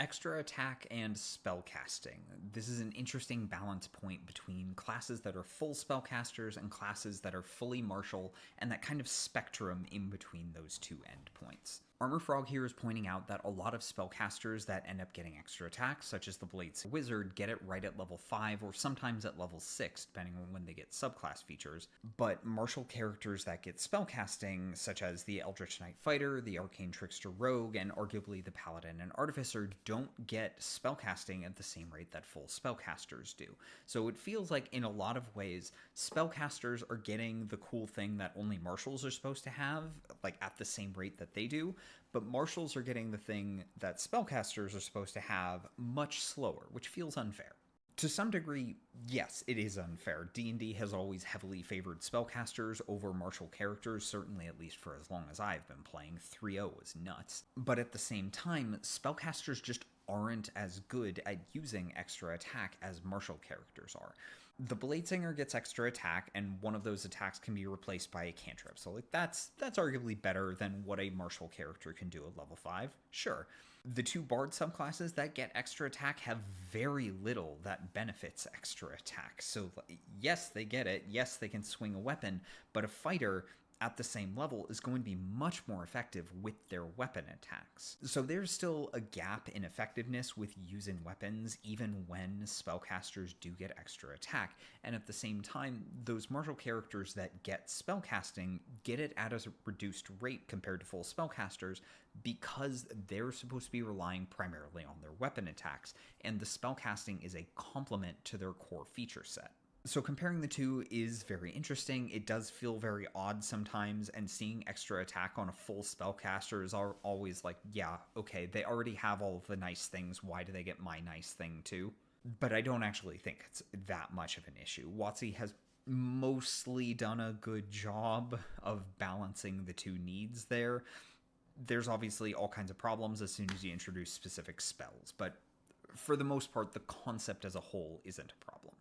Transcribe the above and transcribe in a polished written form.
extra attack and spellcasting. This is an interesting balance point between classes that are full spellcasters and classes that are fully martial, and that kind of spectrum in between those two endpoints. Armor Frog here is pointing out that a lot of spellcasters that end up getting extra attacks, such as the Blades Wizard, get it right at level 5 or sometimes at level 6, depending on when they get subclass features. But martial characters that get spellcasting, such as the Eldritch Knight Fighter, the Arcane Trickster Rogue, and arguably the Paladin and Artificer, don't get spellcasting at the same rate that full spellcasters do. So it feels like in a lot of ways, spellcasters are getting the cool thing that only martials are supposed to have, like at the same rate that they do, but martials are getting the thing that spellcasters are supposed to have much slower, which feels unfair. To some degree, yes, it is unfair. D&D has always heavily favored spellcasters over martial characters, certainly at least for as long as I've been playing. 3.0 was nuts. But at the same time, spellcasters just aren't as good at using extra attack as martial characters are. The Bladesinger gets extra attack, and one of those attacks can be replaced by a cantrip. So that's arguably better than what a martial character can do at level 5. Sure. The two Bard subclasses that get extra attack have very little that benefits extra attack. So yes, they get it. Yes, they can swing a weapon, but a fighter at the same level is going to be much more effective with their weapon attacks. So there's still a gap in effectiveness with using weapons even when spellcasters do get extra attack, and at the same time, those martial characters that get spellcasting get it at a reduced rate compared to full spellcasters because they're supposed to be relying primarily on their weapon attacks, and the spellcasting is a complement to their core feature set. So comparing the two is very interesting. It does feel very odd sometimes, and seeing extra attack on a full spellcaster is always like, yeah, okay, they already have all of the nice things, why do they get my nice thing too? But I don't actually think it's that much of an issue. WotC has mostly done a good job of balancing the two needs there. There's obviously all kinds of problems as soon as you introduce specific spells, but for the most part, the concept as a whole isn't a problem.